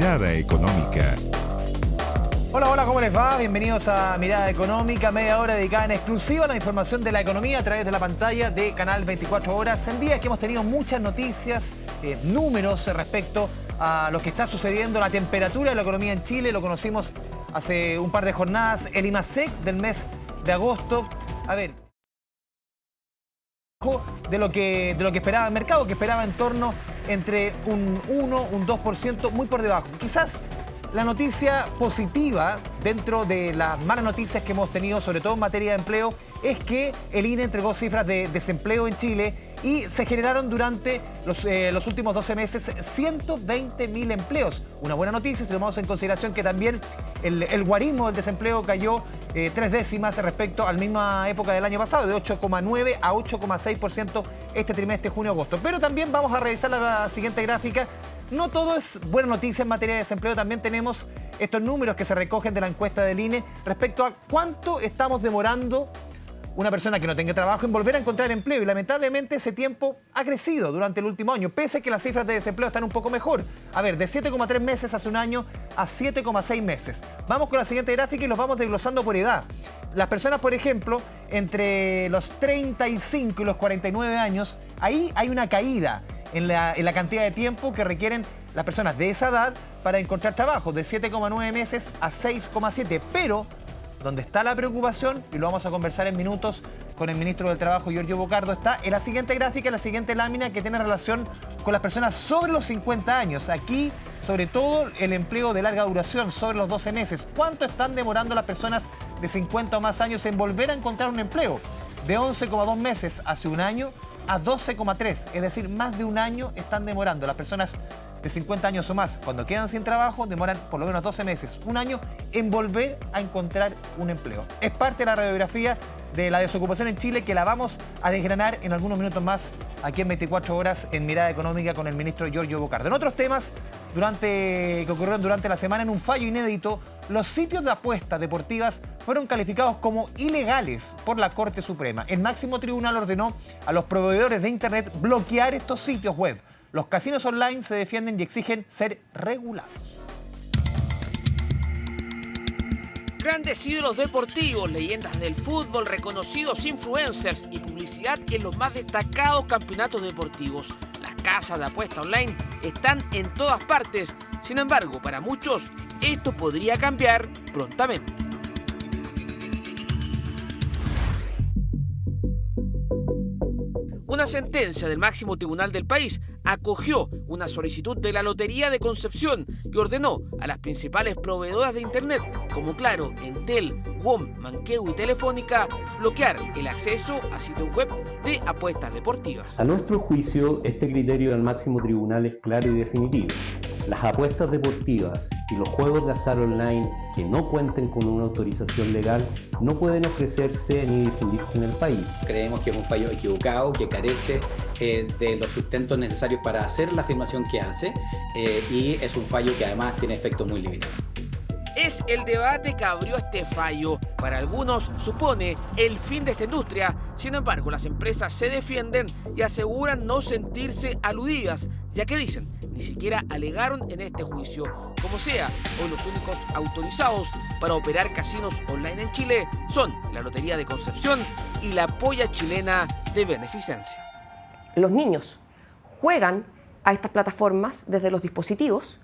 Mirada Económica. Hola, hola, ¿cómo les va? Bienvenidos a Mirada Económica, media hora dedicada en exclusiva a la información de la economía a través de la pantalla de Canal 24 Horas. En días que hemos tenido muchas noticias, números respecto a lo que está sucediendo, la temperatura de la economía en Chile, lo conocimos hace un par de jornadas, el IMASEC del mes de agosto. A ver, de lo que esperaba el mercado, que esperaba en torno entre un 1, un 2%, muy por debajo. Quizás la noticia positiva dentro de las malas noticias que hemos tenido, sobre todo en materia de empleo, es que el INE entregó cifras de desempleo en Chile y se generaron durante los últimos 12 meses 120.000 empleos. Una buena noticia si tomamos en consideración que también el guarismo del desempleo cayó 3 décimas respecto a la misma época del año pasado, de 8,9 a 8,6% este trimestre junio-agosto. Pero también vamos a revisar la siguiente gráfica. No todo es buena noticia en materia de desempleo, también tenemos estos números que se recogen de la encuesta del INE respecto a cuánto estamos demorando una persona que no tenga trabajo en volver a encontrar empleo, y lamentablemente ese tiempo ha crecido durante el último año, pese a que las cifras de desempleo están un poco mejor. A ver, de 7,3 meses hace un año a 7,6 meses. Vamos con la siguiente gráfica y los vamos desglosando por edad. Las personas, por ejemplo, entre los 35 y los 49 años, ahí hay una caída en la cantidad de tiempo que requieren las personas de esa edad para encontrar trabajo, de 7,9 meses a 6,7. Pero donde está la preocupación, y lo vamos a conversar en minutos con el ministro del Trabajo, Giorgio Bocardo, está en la siguiente gráfica, en la siguiente lámina, que tiene relación con las personas sobre los 50 años. Aquí, sobre todo, el empleo de larga duración, sobre los 12 meses. ¿Cuánto están demorando las personas de 50 o más años en volver a encontrar un empleo? De 11,2 meses hace un año a 12,3, es decir, más de un año están demorando. Las personas de 50 años o más, cuando quedan sin trabajo, demoran por lo menos 12 meses, un año, en volver a encontrar un empleo. Es parte de la radiografía de la desocupación en Chile, que la vamos a desgranar en algunos minutos más aquí en 24 horas en Mirada Económica con el ministro Giorgio Bocardo. En otros temas que ocurrieron durante la semana, en un fallo inédito, los sitios de apuestas deportivas fueron calificados como ilegales por la Corte Suprema. El máximo tribunal ordenó a los proveedores de Internet bloquear estos sitios web. Los casinos online se defienden y exigen ser regulados. Grandes ídolos deportivos, leyendas del fútbol, reconocidos influencers y publicidad en los más destacados campeonatos deportivos. Las casas de apuesta online están en todas partes. Sin embargo, para muchos, esto podría cambiar prontamente. Una sentencia del máximo tribunal del país acogió una solicitud de la Lotería de Concepción y ordenó a las principales proveedoras de Internet, como Claro, Entel, WOM, Manquehue y Telefónica, bloquear el acceso a sitios web de apuestas deportivas. A nuestro juicio, este criterio del máximo tribunal es claro y definitivo. Las apuestas deportivas y los juegos de azar online que no cuenten con una autorización legal no pueden ofrecerse ni difundirse en el país. Creemos que es un fallo equivocado, que carece de los sustentos necesarios para hacer la afirmación que hace, y es un fallo que además tiene efectos muy limitados. Es el debate que abrió este fallo. Para algunos supone el fin de esta industria. Sin embargo, las empresas se defienden y aseguran no sentirse aludidas, ya que dicen, ni siquiera alegaron en este juicio. Como sea, hoy los únicos autorizados para operar casinos online en Chile son la Lotería de Concepción y la Polla Chilena de Beneficencia. Los niños juegan a estas plataformas desde los dispositivos,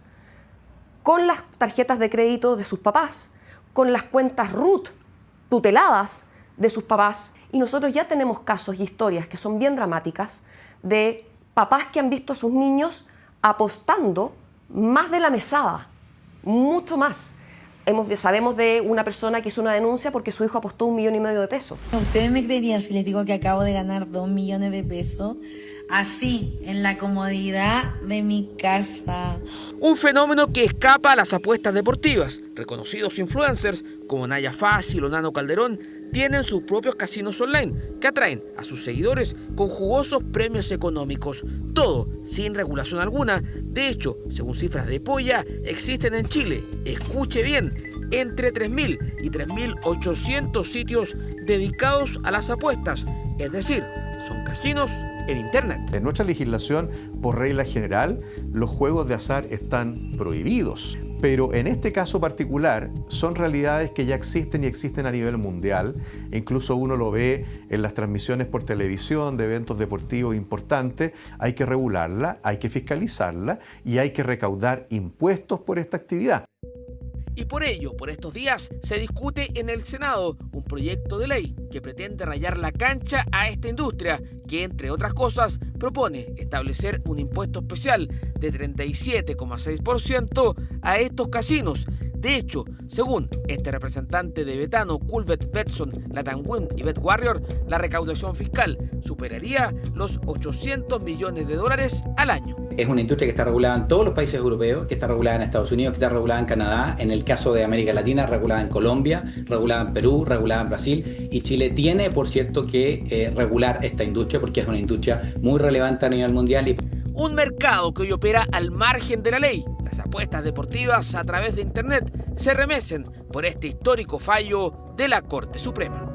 con las tarjetas de crédito de sus papás, con las cuentas RUT tuteladas de sus papás. Y nosotros ya tenemos casos y historias que son bien dramáticas de papás que han visto a sus niños apostando más de la mesada, mucho más. Sabemos de una persona que hizo una denuncia porque su hijo apostó 1,5 millones de pesos. ¿Ustedes me creerían si les digo que acabo de ganar 2 millones de pesos? Así, en la comodidad de mi casa. Un fenómeno que escapa a las apuestas deportivas. Reconocidos influencers como Naya Fácil o Nano Calderón tienen sus propios casinos online que atraen a sus seguidores con jugosos premios económicos. Todo sin regulación alguna. De hecho, según cifras de Polla, existen en Chile, escuche bien, entre 3.000 y 3.800 sitios dedicados a las apuestas. Es decir, son casinos en Internet. En nuestra legislación, por regla general, los juegos de azar están prohibidos. Pero en este caso particular son realidades que ya existen y existen a nivel mundial. Incluso uno lo ve en las transmisiones por televisión de eventos deportivos importantes. Hay que regularla, hay que fiscalizarla y hay que recaudar impuestos por esta actividad. Y por ello, por estos días, se discute en el Senado un proyecto de ley que pretende rayar la cancha a esta industria, que entre otras cosas propone establecer un impuesto especial de 37,6% a estos casinos. De hecho, según este representante de Betano, Culbet, Betson, Latam Win y Bet Warrior, la recaudación fiscal superaría los $800 millones al año. Es una industria que está regulada en todos los países europeos, que está regulada en Estados Unidos, que está regulada en Canadá, en el caso de América Latina, regulada en Colombia, regulada en Perú, regulada en Brasil, y Chile tiene, por cierto, que regular esta industria porque es una industria muy relevante a nivel mundial. Un mercado que hoy opera al margen de la ley. Las apuestas deportivas a través de Internet se remecen por este histórico fallo de la Corte Suprema.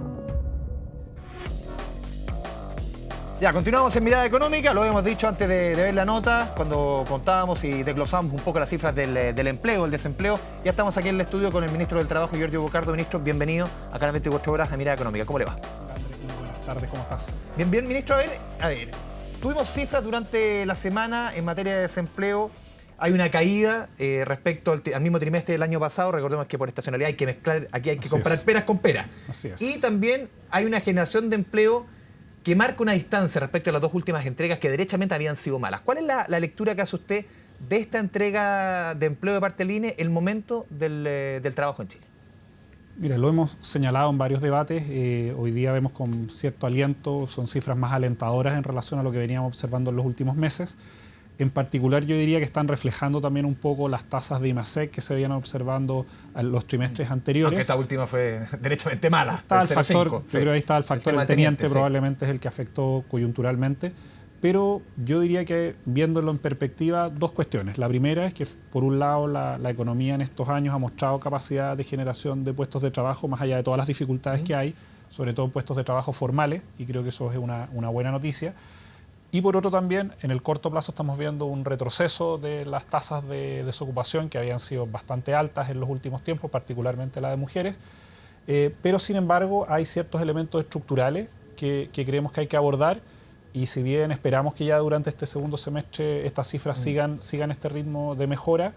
Ya, continuamos en Mirada Económica, lo habíamos dicho antes de ver la nota, cuando contábamos y desglosamos un poco las cifras del empleo, el desempleo. Ya estamos aquí en el estudio con el ministro del Trabajo, Giorgio Bocardo. Ministro, bienvenido acá en 24 horas a Mirada Económica. ¿Cómo le va? Buenas tardes, ¿cómo estás? Bien, ministro. A ver, tuvimos cifras durante la semana en materia de desempleo. Hay una caída respecto al mismo trimestre del año pasado. Recordemos que por estacionalidad hay que mezclar, aquí hay que comparar peras con peras. Así es. Y también hay una generación de empleo que marca una distancia respecto a las dos últimas entregas que derechamente habían sido malas. ¿Cuál es la lectura que hace usted de esta entrega de empleo de parte del INE, el momento del trabajo en Chile? Mira, lo hemos señalado en varios debates. Hoy día vemos con cierto aliento, son cifras más alentadoras en relación a lo que veníamos observando en los últimos meses. En particular, yo diría que están reflejando también un poco las tasas de IMASEC que se venían observando en los trimestres anteriores. Aunque esta última fue derechamente mala. Está el factor, yo creo que ahí está el factor, el teniente sí. Probablemente es el que afectó coyunturalmente. Pero yo diría que, viéndolo en perspectiva, dos cuestiones. La primera es que, por un lado, la economía en estos años ha mostrado capacidad de generación de puestos de trabajo, más allá de todas las dificultades que hay, sobre todo en puestos de trabajo formales, y creo que eso es una buena noticia. Y por otro también, en el corto plazo estamos viendo un retroceso de las tasas de desocupación que habían sido bastante altas en los últimos tiempos, particularmente la de mujeres. Pero sin embargo hay ciertos elementos estructurales que creemos que hay que abordar, y si bien esperamos que ya durante este segundo semestre estas cifras sigan este ritmo de mejora,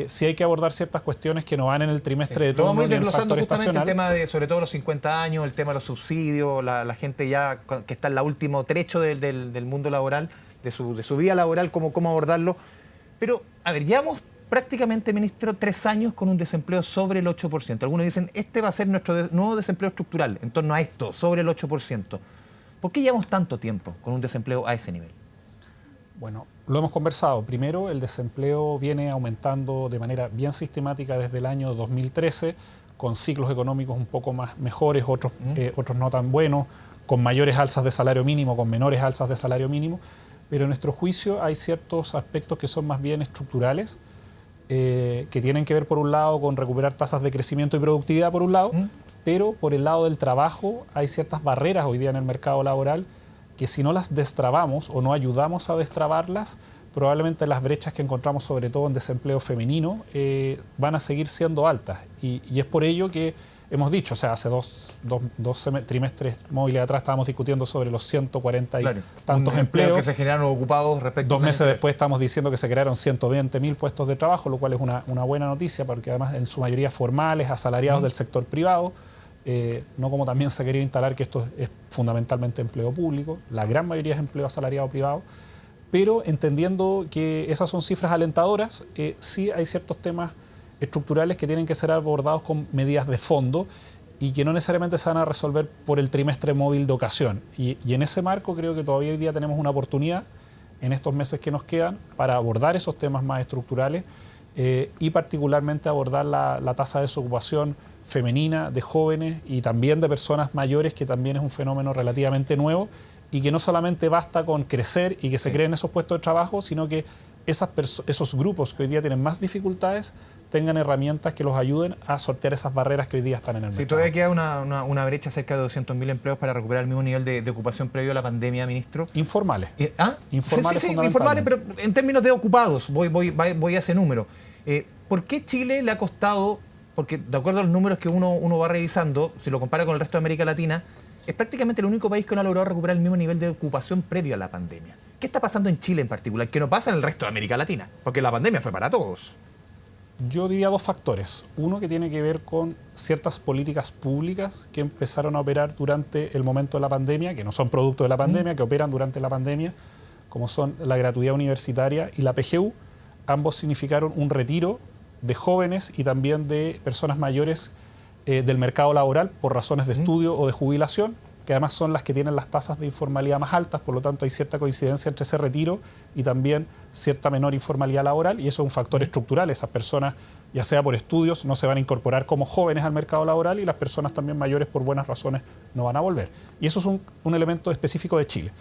sí hay que abordar ciertas cuestiones que no van en el trimestre de turno. Vamos a ir ni en el desglosando factor justamente estacional. el tema de, sobre todo los 50 años, el tema de los subsidios, la gente ya que está en el último trecho del mundo laboral, de su vida laboral, cómo abordarlo. Pero, a ver, llevamos prácticamente, ministro, 3 años con un desempleo sobre el 8%. Algunos dicen, este va a ser nuestro nuevo desempleo estructural, en torno a esto, sobre el 8%. ¿Por qué llevamos tanto tiempo con un desempleo a ese nivel? Bueno, lo hemos conversado. Primero, el desempleo viene aumentando de manera bien sistemática desde el año 2013, con ciclos económicos un poco más mejores, otros no tan buenos, con mayores alzas de salario mínimo, con menores alzas de salario mínimo. Pero en nuestro juicio hay ciertos aspectos que son más bien estructurales, que tienen que ver, por un lado, con recuperar tasas de crecimiento y productividad, por un lado, pero por el lado del trabajo hay ciertas barreras hoy día en el mercado laboral que, si no las destrabamos o no ayudamos a destrabarlas, probablemente las brechas que encontramos, sobre todo en desempleo femenino, van a seguir siendo altas. Y es por ello que hemos dicho, o sea, hace dos trimestres móviles atrás estábamos discutiendo sobre los 140 y tantos empleos que se generaron ocupados respecto 2 meses después estamos diciendo que se crearon 120.000 puestos de trabajo, lo cual es una buena noticia, porque además en su mayoría formales, asalariados del sector privado, no como también se quería instalar que esto es fundamentalmente empleo público, la gran mayoría es empleo asalariado privado, pero entendiendo que esas son cifras alentadoras, sí hay ciertos temas estructurales que tienen que ser abordados con medidas de fondo y que no necesariamente se van a resolver por el trimestre móvil de ocasión. Y en ese marco creo que todavía hoy día tenemos una oportunidad en estos meses que nos quedan para abordar esos temas más estructurales y particularmente abordar la tasa de desocupación femenina, de jóvenes y también de personas mayores, que también es un fenómeno relativamente nuevo y que no solamente basta con crecer y que se creen esos puestos de trabajo, sino que esos grupos que hoy día tienen más dificultades tengan herramientas que los ayuden a sortear esas barreras que hoy día están en el mercado. Sí, todavía queda una brecha cerca de 200.000 empleos para recuperar el mismo nivel de ocupación previo a la pandemia, ministro. Informales. Informales, sí, informales, pero en términos de ocupados, voy a ese número. ¿Por qué Chile le ha costado, porque de acuerdo a los números que uno va revisando, si lo compara con el resto de América Latina, es prácticamente el único país que no ha logrado recuperar el mismo nivel de ocupación previo a la pandemia? ¿Qué está pasando en Chile en particular, que no pasa en el resto de América Latina? Porque la pandemia fue para todos. Yo diría dos factores. Uno que tiene que ver con ciertas políticas públicas que empezaron a operar durante el momento de la pandemia, que no son producto de la pandemia, que operan durante la pandemia, como son la gratuidad universitaria y la PGU. Ambos significaron un retiro de jóvenes y también de personas mayores del mercado laboral por razones de estudio o de jubilación, que además son las que tienen las tasas de informalidad más altas, por lo tanto hay cierta coincidencia entre ese retiro y también cierta menor informalidad laboral, y eso es un factor estructural. Esas personas, ya sea por estudios, no se van a incorporar como jóvenes al mercado laboral, y las personas también mayores por buenas razones no van a volver. Y eso es un elemento específico de Chile.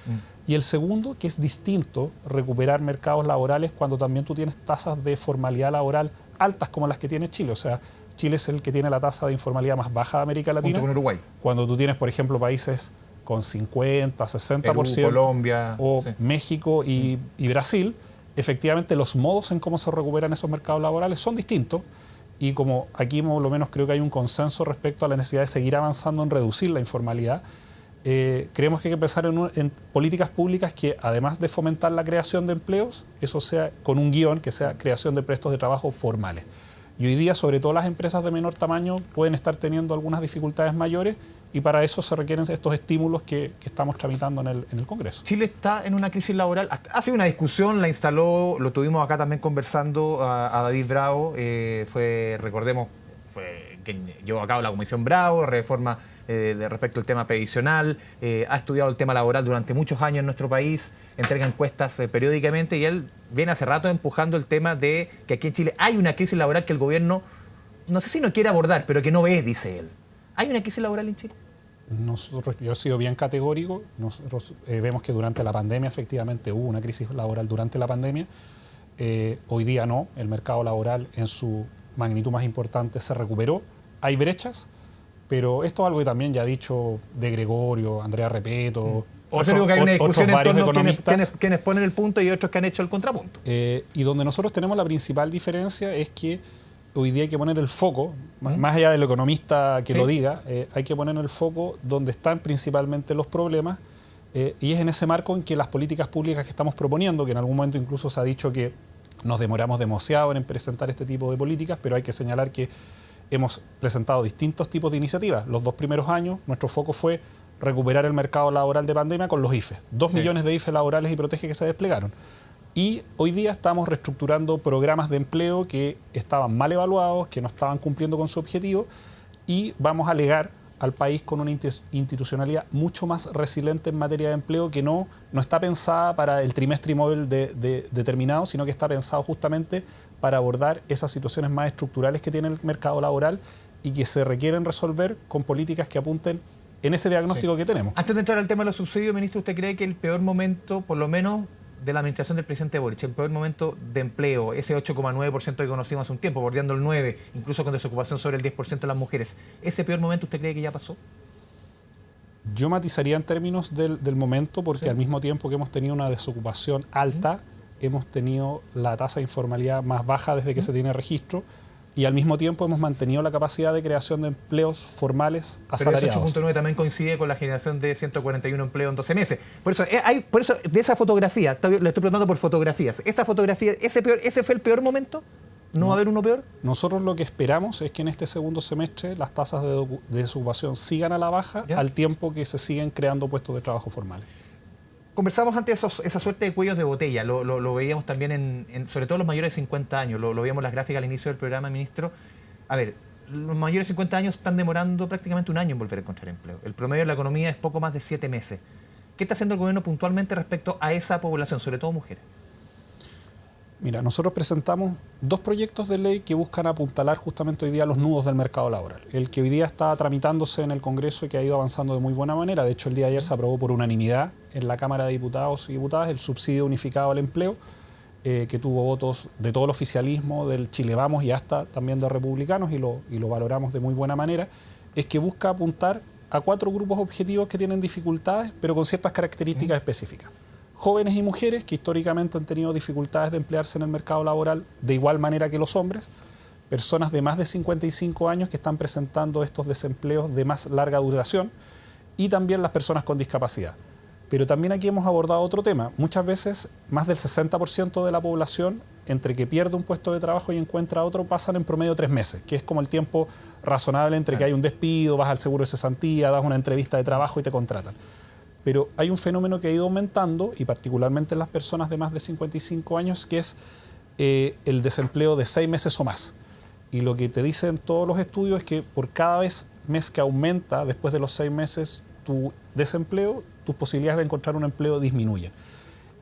Y el segundo, que es distinto recuperar mercados laborales cuando también tú tienes tasas de formalidad laboral altas como las que tiene Chile. O sea, Chile es el que tiene la tasa de informalidad más baja de América Latina. Junto con Uruguay. Cuando tú tienes, por ejemplo, países con 50, 60%, Perú, Colombia, o sí. México y Brasil, efectivamente los modos en cómo se recuperan esos mercados laborales son distintos, y como aquí por lo menos creo que hay un consenso respecto a la necesidad de seguir avanzando en reducir la informalidad, creemos que hay que pensar en políticas públicas que, además de fomentar la creación de empleos, eso sea con un guión que sea creación de puestos de trabajo formales. Y hoy día, sobre todo las empresas de menor tamaño, pueden estar teniendo algunas dificultades mayores, y para eso se requieren estos estímulos que estamos tramitando en el Congreso. Chile está en una crisis laboral. Ha sido una discusión, la instaló, lo tuvimos acá también conversando a David Bravo, recordemos, fue quien llevó a cabo la Comisión Bravo, reforma respecto al tema previsional, ha estudiado el tema laboral durante muchos años en nuestro país, entrega encuestas periódicamente, y él viene hace rato empujando el tema de que aquí en Chile hay una crisis laboral que el gobierno, no sé si no quiere abordar, pero que no ve, dice él. ¿Hay una crisis laboral en Chile? Yo he sido bien categórico. Nosotros vemos que durante la pandemia efectivamente hubo una crisis laboral durante la pandemia. Hoy día no, el mercado laboral en su magnitud más importante se recuperó. Hay brechas, pero esto es algo que también ya ha dicho De Gregorio, Andrea Repeto, Digo que hay una discusión en torno a quienes ponen el punto y otros que han hecho el contrapunto. Y donde nosotros tenemos la principal diferencia es que hoy día hay que poner el foco, más allá del economista que lo diga, hay que poner el foco donde están principalmente los problemas, y es en ese marco en que las políticas públicas que estamos proponiendo, que en algún momento incluso se ha dicho que nos demoramos demasiado en presentar este tipo de políticas, pero hay que señalar que hemos presentado distintos tipos de iniciativas. Los 2 primeros años nuestro foco fue recuperar el mercado laboral de pandemia con los IFE, 2 millones de IFE laborales y Protege que se desplegaron. Y hoy día estamos reestructurando programas de empleo que estaban mal evaluados, que no estaban cumpliendo con su objetivo, y vamos a legar al país con una institucionalidad mucho más resiliente en materia de empleo, que no está pensada para el trimestre móvil determinado, sino que está pensado justamente para abordar esas situaciones más estructurales que tiene el mercado laboral y que se requieren resolver con políticas que apunten en ese diagnóstico que tenemos. Antes de entrar al tema de los subsidios, ministro, ¿usted cree que el peor momento, por lo menos de la administración del presidente Boric, el peor momento de empleo, ese 8,9% que conocimos hace un tiempo, bordeando el 9%, incluso con desocupación sobre el 10% de las mujeres, ese peor momento usted cree que ya pasó? Yo matizaría en términos del momento, porque al mismo tiempo que hemos tenido una desocupación alta, hemos tenido la tasa de informalidad más baja desde que se tiene registro, y al mismo tiempo hemos mantenido la capacidad de creación de empleos formales asalariados. Pero ese 8,9 también coincide con la generación de 141 empleos en 12 meses. Por eso, de esa fotografía, le estoy preguntando por fotografías, ¿esa fotografía, ese fue el peor momento? ¿No va a haber uno peor? Nosotros lo que esperamos es que en este segundo semestre las tasas de desocupación sigan a la baja, al tiempo que se siguen creando puestos de trabajo formales. Conversamos antes esa suerte de cuellos de botella, lo veíamos también sobre todo los mayores de 50 años, lo veíamos en las gráficas al inicio del programa, ministro. A ver, los mayores de 50 años están demorando prácticamente un año en volver a encontrar empleo. El promedio de la economía es poco más de 7 meses. ¿Qué está haciendo el gobierno puntualmente respecto a esa población, sobre todo mujeres? Mira, nosotros presentamos 2 proyectos de ley que buscan apuntalar justamente hoy día los nudos del mercado laboral. El que hoy día está tramitándose en el Congreso y que ha ido avanzando de muy buena manera. De hecho, el día de ayer se aprobó por unanimidad en la Cámara de Diputados y Diputadas el subsidio unificado al empleo, que tuvo votos de todo el oficialismo, del Chile Vamos y hasta también de republicanos, y lo valoramos de muy buena manera, es que busca apuntar a 4 grupos objetivos que tienen dificultades, pero con ciertas características específicas. Jóvenes y mujeres que históricamente han tenido dificultades de emplearse en el mercado laboral de igual manera que los hombres, personas de más de 55 años que están presentando estos desempleos de más larga duración, y también las personas con discapacidad. Pero también aquí hemos abordado otro tema. Muchas veces más del 60% de la población, entre que pierde un puesto de trabajo y encuentra otro, pasan en promedio 3 meses, que es como el tiempo razonable entre que hay un despido, vas al seguro de cesantía, das una entrevista de trabajo y te contratan. Pero hay un fenómeno que ha ido aumentando, y particularmente en las personas de más de 55 años, que es el desempleo de 6 meses o más. Y lo que te dicen todos los estudios es que por cada mes que aumenta después de los 6 meses tu desempleo, tus posibilidades de encontrar un empleo disminuyen.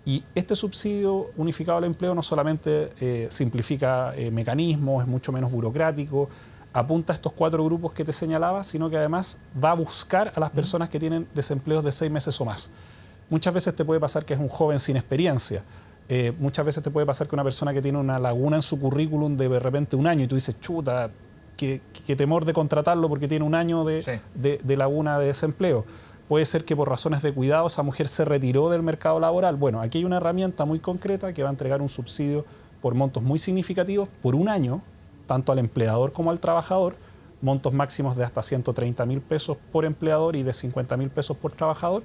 Y este subsidio unificado al empleo no solamente simplifica mecanismos, es mucho menos burocrático, apunta a estos 4 grupos que te señalaba, sino que además va a buscar a las personas que tienen desempleos de 6 meses o más. Muchas veces te puede pasar que es un joven sin experiencia. Muchas veces te puede pasar que una persona que tiene una laguna en su currículum de repente 1 año, y tú dices, chuta, qué temor de contratarlo porque tiene 1 año de laguna de desempleo. Puede ser que por razones de cuidado esa mujer se retiró del mercado laboral. Bueno, aquí hay una herramienta muy concreta que va a entregar un subsidio por montos muy significativos por 1 año, tanto al empleador como al trabajador, montos máximos de hasta 130.000 pesos por empleador y de 50.000 pesos por trabajador,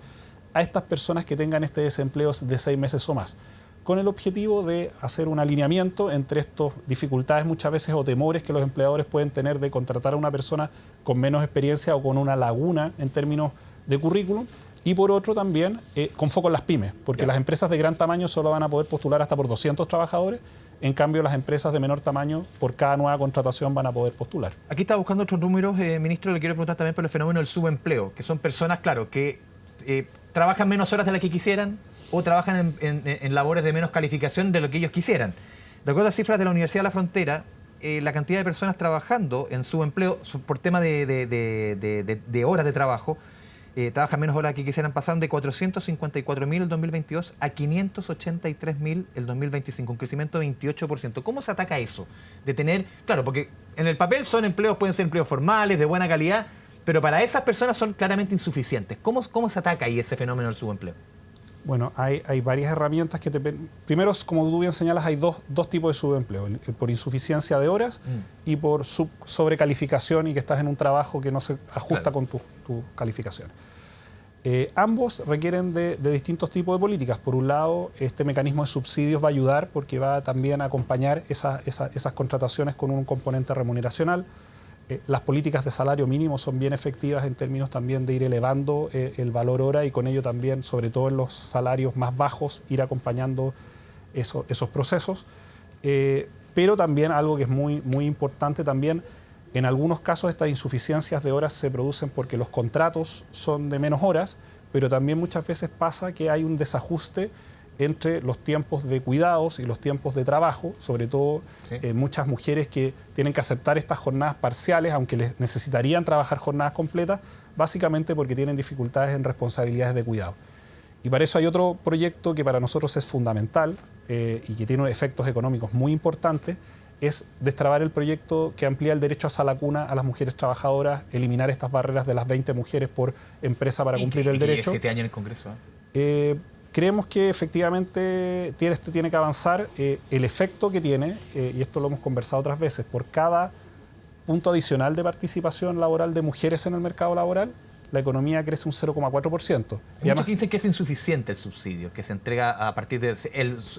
a estas personas que tengan este desempleo de 6 meses o más, con el objetivo de hacer un alineamiento entre estas dificultades muchas veces o temores que los empleadores pueden tener de contratar a una persona con menos experiencia o con una laguna en términos de currículum, y por otro también con foco en las pymes, porque las empresas de gran tamaño solo van a poder postular hasta por 200 trabajadores, en cambio las empresas de menor tamaño por cada nueva contratación van a poder postular. Aquí está buscando otros números, ministro, le quiero preguntar también por el fenómeno del subempleo, que son personas, claro, que trabajan menos horas de las que quisieran o trabajan en labores de menos calificación de lo que ellos quisieran. De acuerdo a cifras de la Universidad de la Frontera, la cantidad de personas trabajando en subempleo por tema de horas de trabajo, trabajan menos horas que quisieran, pasaron de 454.000 el 2022 a 583.000 el 2025, un crecimiento de 28%. ¿Cómo se ataca eso? De tener, claro, porque en el papel son empleos, pueden ser empleos formales, de buena calidad, pero para esas personas son claramente insuficientes. ¿Cómo se ataca ahí ese fenómeno del subempleo? Bueno, hay varias herramientas que primero, como tú bien señalas, hay dos tipos de subempleo, por insuficiencia de horas y por sobrecalificación y que estás en un trabajo que no se ajusta con tu calificación. Ambos requieren de distintos tipos de políticas. Por un lado, este mecanismo de subsidios va a ayudar porque va también a acompañar esas contrataciones con un componente remuneracional. Las políticas de salario mínimo son bien efectivas en términos también de ir elevando el valor hora y con ello también, sobre todo en los salarios más bajos, ir acompañando esos procesos. Pero también algo que es muy, muy importante también, en algunos casos estas insuficiencias de horas se producen porque los contratos son de menos horas, pero también muchas veces pasa que hay un desajuste entre los tiempos de cuidados y los tiempos de trabajo, sobre todo muchas mujeres que tienen que aceptar estas jornadas parciales, aunque les necesitarían trabajar jornadas completas, básicamente porque tienen dificultades en responsabilidades de cuidado. Y para eso hay otro proyecto que para nosotros es fundamental y que tiene efectos económicos muy importantes, es destrabar el proyecto que amplía el derecho a salacuna a las mujeres trabajadoras, eliminar estas barreras de las 20 mujeres por empresa para cumplir el derecho. 7 años en el Congreso. Creemos que efectivamente esto tiene que avanzar. El efecto que tiene, y esto lo hemos conversado otras veces, por cada punto adicional de participación laboral de mujeres en el mercado laboral, la economía crece un 0,4%. Hay muchos que dicen que es insuficiente el subsidio, que se entrega a partir del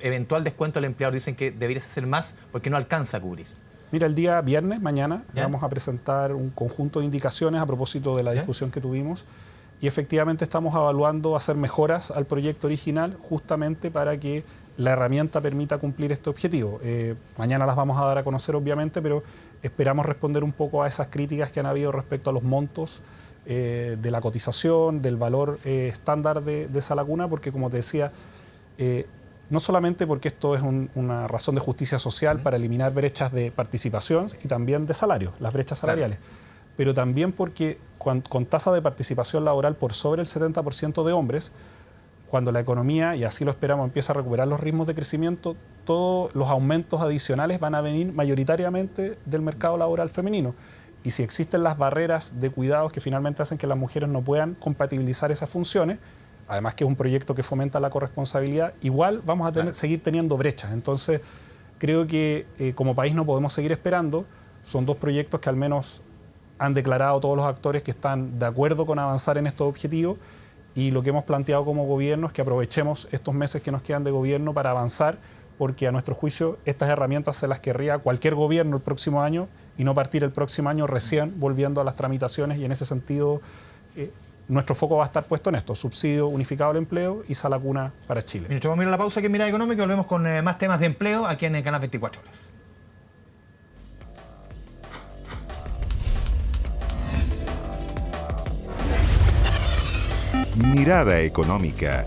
eventual descuento al empleador. Dicen que debería ser más porque no alcanza a cubrir. Mira, el día viernes, mañana, vamos a presentar un conjunto de indicaciones a propósito de la discusión que tuvimos. Y efectivamente estamos evaluando hacer mejoras al proyecto original justamente para que la herramienta permita cumplir este objetivo. Mañana las vamos a dar a conocer, obviamente, pero esperamos responder un poco a esas críticas que han habido respecto a los montos de la cotización, del valor estándar de esa laguna, porque como te decía, no solamente porque esto es una razón de justicia social para eliminar brechas de participación y también de salarios, las brechas salariales, pero también porque con tasa de participación laboral por sobre el 70% de hombres, cuando la economía, y así lo esperamos, empieza a recuperar los ritmos de crecimiento, todos los aumentos adicionales van a venir mayoritariamente del mercado laboral femenino. Y si existen las barreras de cuidados que finalmente hacen que las mujeres no puedan compatibilizar esas funciones, además que es un proyecto que fomenta la corresponsabilidad, igual vamos a seguir teniendo brechas. Entonces, creo que como país no podemos seguir esperando. Son dos proyectos que al menos han declarado todos los actores que están de acuerdo con avanzar en estos objetivos, y lo que hemos planteado como gobierno es que aprovechemos estos meses que nos quedan de gobierno para avanzar, porque a nuestro juicio estas herramientas se las querría cualquier gobierno el próximo año y no partir el próximo año recién volviendo a las tramitaciones, y en ese sentido nuestro foco va a estar puesto en esto: subsidio unificado al empleo y sala cuna para Chile. Ministro, vamos a ir a la pausa aquí en Mirada Económica y volvemos con más temas de empleo aquí en el Canal 24 Horas. Mirada Económica.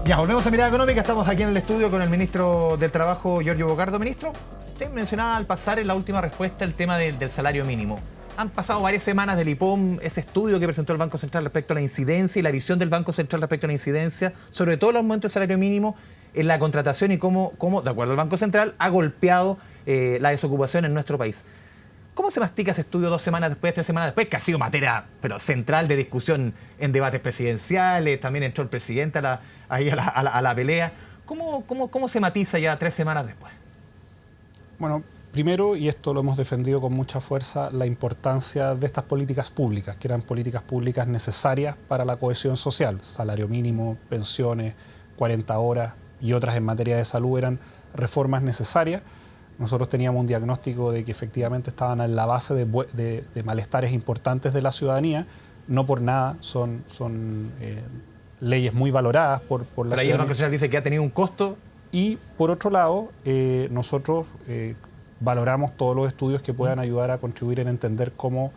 Ya, volvemos a Mirada Económica. Estamos aquí en el estudio con el ministro del Trabajo, Giorgio Bocardo. Ministro, usted mencionaba al pasar en la última respuesta el tema del salario mínimo. Han pasado varias semanas del IPOM, ese estudio que presentó el Banco Central respecto a la incidencia y la visión del Banco Central respecto a la incidencia, sobre todo el aumento del salario mínimo en la contratación y cómo de acuerdo al Banco Central, ha golpeado la desocupación en nuestro país. ¿Cómo se mastica ese estudio 2 semanas después, 3 semanas después, que ha sido materia central de discusión en debates presidenciales? También entró el presidente a la pelea. ¿Cómo se matiza ya 3 semanas después? Bueno, primero, y esto lo hemos defendido con mucha fuerza, la importancia de estas políticas públicas, que eran políticas públicas necesarias para la cohesión social. Salario mínimo, pensiones, 40 horas y otras en materia de salud eran reformas necesarias. Nosotros teníamos un diagnóstico de que efectivamente estaban en la base de malestares importantes de la ciudadanía. No por nada son leyes muy valoradas por la ciudadanía. Pero ahí el Banco Central dice que ha tenido un costo. Y por otro lado, nosotros valoramos todos los estudios que puedan ayudar a contribuir en entender cómo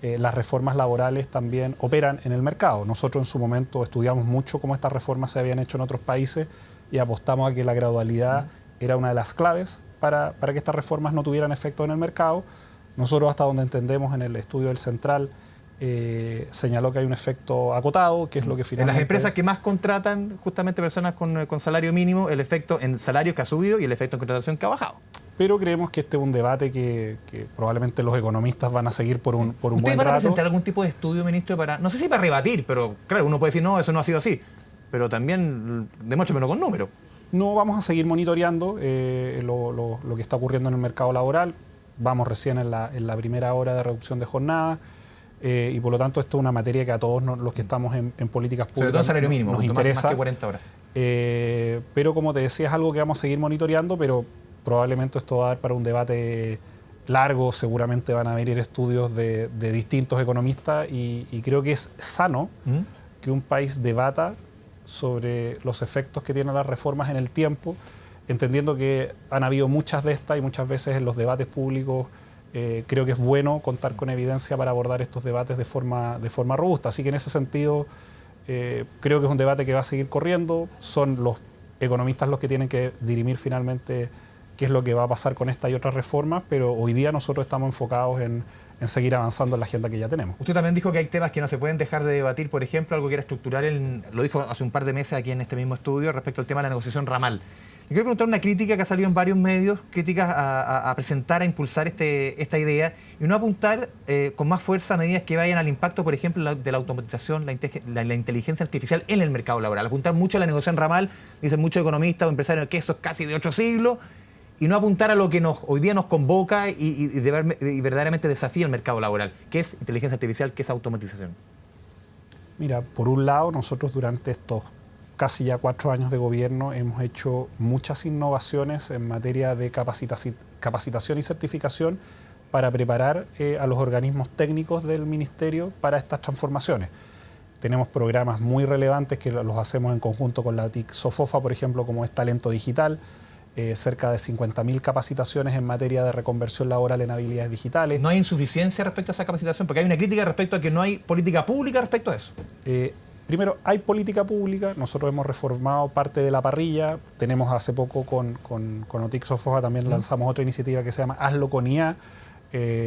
las reformas laborales también operan en el mercado. Nosotros en su momento estudiamos mucho cómo estas reformas se habían hecho en otros países y apostamos a que la gradualidad era una de las claves para que estas reformas no tuvieran efecto en el mercado. Nosotros, hasta donde entendemos en el estudio del Central, señaló que hay un efecto acotado, que es lo que finalmente... En las empresas que más contratan justamente personas con salario mínimo, el efecto en salarios que ha subido y el efecto en contratación que ha bajado. Pero creemos que este es un debate que probablemente los economistas van a seguir por un buen rato. ¿Ustedes van a presentar algún tipo de estudio, ministro, no sé si para rebatir, pero claro, uno puede decir, no, eso no ha sido así, pero también demuéstremelo con números? No, vamos a seguir monitoreando lo que está ocurriendo en el mercado laboral. Vamos recién en la primera hora de reducción de jornada y por lo tanto esto es una materia que a todos los que estamos en políticas públicas sobre todo el salario mínimo, nos interesa. Más que 40 horas. Pero como te decía, es algo que vamos a seguir monitoreando, pero probablemente esto va a dar para un debate largo. Seguramente van a venir estudios de distintos economistas y creo que es sano que un país debata sobre los efectos que tienen las reformas en el tiempo, entendiendo que han habido muchas de estas y muchas veces en los debates públicos creo que es bueno contar con evidencia para abordar estos debates de forma robusta. Así que en ese sentido creo que es un debate que va a seguir corriendo. Son los economistas los que tienen que dirimir finalmente qué es lo que va a pasar con esta y otras reformas, pero hoy día nosotros estamos enfocados en seguir avanzando en la agenda que ya tenemos. Usted también dijo que hay temas que no se pueden dejar de debatir, por ejemplo, algo que era estructural, lo dijo hace un par de meses aquí en este mismo estudio, respecto al tema de la negociación ramal. Y quiero preguntar una crítica que ha salido en varios medios, críticas a presentar, a impulsar esta idea, y no apuntar con más fuerza a medidas que vayan al impacto, por ejemplo, de la automatización, la inteligencia artificial en el mercado laboral. Apuntar mucho a la negociación ramal, dicen muchos economistas o empresarios que eso es casi de 8 siglos, y no apuntar a lo que hoy día nos convoca y verdaderamente desafía el mercado laboral, que es inteligencia artificial, que es automatización. Mira, por un lado, nosotros durante estos casi ya 4 años de gobierno hemos hecho muchas innovaciones en materia de capacitación y certificación para preparar a los organismos técnicos del Ministerio para estas transformaciones. Tenemos programas muy relevantes que los hacemos en conjunto con la TIC Sofofa, por ejemplo, como es Talento Digital, cerca de 50.000 capacitaciones en materia de reconversión laboral en habilidades digitales. ¿No hay insuficiencia respecto a esa capacitación? Porque hay una crítica respecto a que no hay política pública respecto a eso. Primero, hay política pública. Nosotros hemos reformado parte de la parrilla. Tenemos hace poco con OTIC Sofofa también lanzamos otra iniciativa que se llama Hazlo con IA,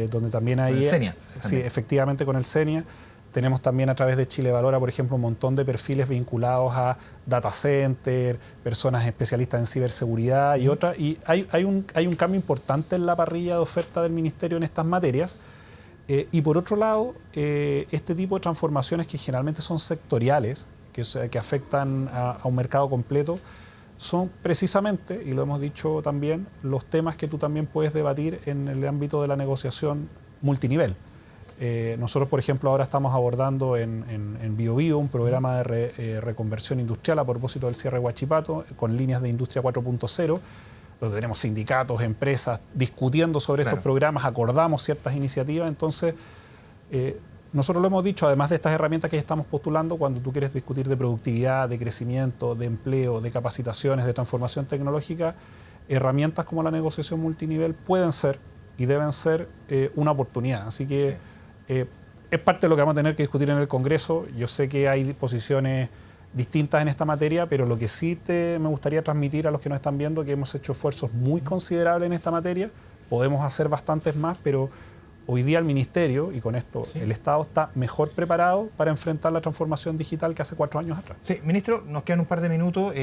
donde también hay... El CENIA. Sí, efectivamente con el CENIA. Tenemos también a través de Chile Valora, por ejemplo, un montón de perfiles vinculados a data center, personas especialistas en ciberseguridad y otras. Y hay un cambio importante en la parrilla de oferta del Ministerio en estas materias. Y por otro lado, este tipo de transformaciones que generalmente son sectoriales, que afectan a un mercado completo, son precisamente, y lo hemos dicho también, los temas que tú también puedes debatir en el ámbito de la negociación multinivel. Nosotros, por ejemplo, ahora estamos abordando en BioBio un programa de reconversión industrial a propósito del cierre de Huachipato, con líneas de industria 4.0, donde tenemos sindicatos, empresas discutiendo sobre estos programas, acordamos ciertas iniciativas. Entonces, nosotros lo hemos dicho, además de estas herramientas que estamos postulando, cuando tú quieres discutir de productividad, de crecimiento, de empleo, de capacitaciones, de transformación tecnológica, herramientas como la negociación multinivel pueden ser y deben ser una oportunidad. Así que es parte de lo que vamos a tener que discutir en el Congreso. Yo sé que hay posiciones distintas en esta materia, pero lo que sí me gustaría transmitir a los que nos están viendo, que hemos hecho esfuerzos muy considerables en esta materia, podemos hacer bastantes más, pero hoy día el Ministerio, y con esto el Estado, está mejor preparado para enfrentar la transformación digital que hace 4 años atrás. Sí, ministro, nos quedan un par de minutos.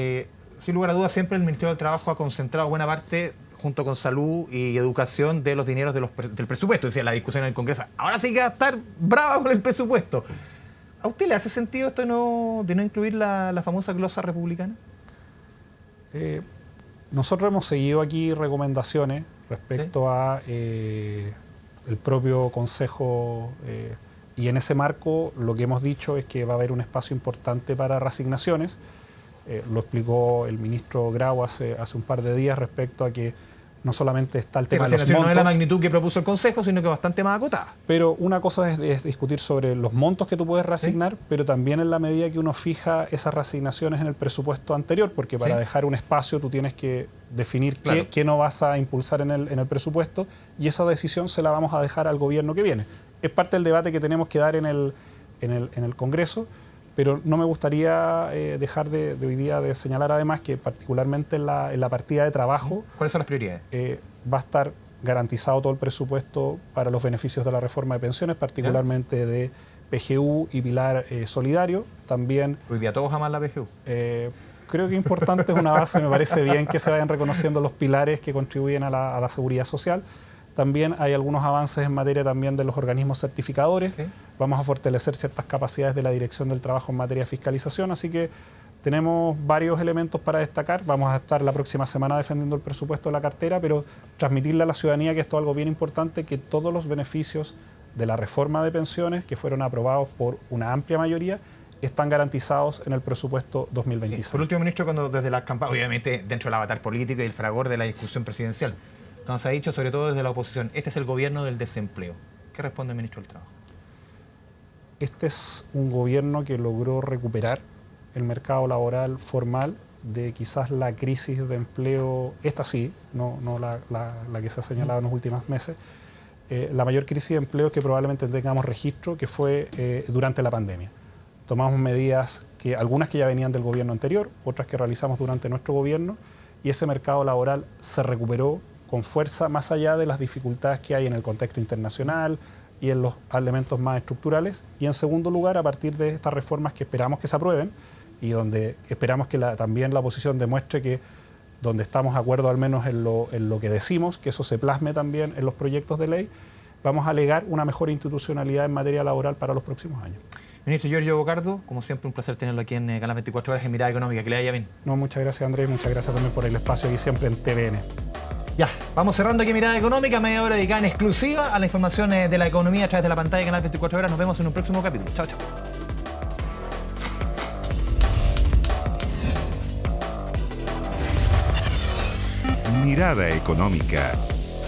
Sin lugar a dudas, siempre el Ministerio del Trabajo ha concentrado buena parte, junto con salud y educación, de los dineros del presupuesto. Decía la discusión en el Congreso. Ahora sí que va a estar brava con el presupuesto. ¿A usted le hace sentido esto de no incluir la famosa glosa republicana? Nosotros hemos seguido aquí recomendaciones respecto a el propio Consejo, y en ese marco lo que hemos dicho es que va a haber un espacio importante para reasignaciones. Lo explicó el ministro Grau hace un par de días respecto a que no solamente está el tema de los montos. No es la magnitud que propuso el Consejo, sino que bastante más acotada. Pero una cosa es discutir sobre los montos que tú puedes reasignar, pero también en la medida que uno fija esas reasignaciones en el presupuesto anterior, porque para dejar un espacio tú tienes que definir qué no vas a impulsar en el presupuesto, y esa decisión se la vamos a dejar al gobierno que viene. Es parte del debate que tenemos que dar en el Congreso. Pero no me gustaría dejar de hoy día de señalar además que particularmente en la partida de trabajo... ¿Cuáles son las prioridades? Va a estar garantizado todo el presupuesto para los beneficios de la reforma de pensiones, particularmente de PGU y Pilar Solidario. También... Hoy día todos aman la PGU. Creo que importante, es una base, me parece bien que se vayan reconociendo los pilares que contribuyen a la seguridad social. También hay algunos avances en materia también de los organismos certificadores. Vamos a fortalecer ciertas capacidades de la Dirección del Trabajo en materia de fiscalización, así que tenemos varios elementos para destacar. Vamos a estar la próxima semana defendiendo el presupuesto de la cartera, pero transmitirle a la ciudadanía que esto es algo bien importante, que todos los beneficios de la reforma de pensiones que fueron aprobados por una amplia mayoría están garantizados en el presupuesto 2026. Por último, ministro, cuando desde las campañas, obviamente dentro del avatar político y el fragor de la discusión presidencial, nos ha dicho, sobre todo desde la oposición, este es el gobierno del desempleo. ¿Qué responde el ministro del Trabajo? Este es un gobierno que logró recuperar el mercado laboral formal de quizás la crisis de empleo, esta sí, no la que se ha señalado en los últimos meses, la mayor crisis de empleo que probablemente tengamos registro, que fue durante la pandemia. Tomamos medidas, algunas que ya venían del gobierno anterior, otras que realizamos durante nuestro gobierno, y ese mercado laboral se recuperó con fuerza, más allá de las dificultades que hay en el contexto internacional y en los elementos más estructurales. Y en segundo lugar, a partir de estas reformas que esperamos que se aprueben y donde esperamos que también la oposición demuestre que donde estamos de acuerdo al menos en lo que decimos, que eso se plasme también en los proyectos de ley, vamos a alegar una mejor institucionalidad en materia laboral para los próximos años. Ministro Giorgio Bocardo, como siempre un placer tenerlo aquí en Canal 24 Horas en Mirada Económica. Que le vaya bien. No, muchas gracias, Andrés, muchas gracias también por el espacio aquí siempre en TVN. Ya, vamos cerrando aquí Mirada Económica, media hora dedicada en exclusiva a la información de la economía a través de la pantalla de Canal 24 Horas. Nos vemos en un próximo capítulo. Chao, chao. Mirada Económica.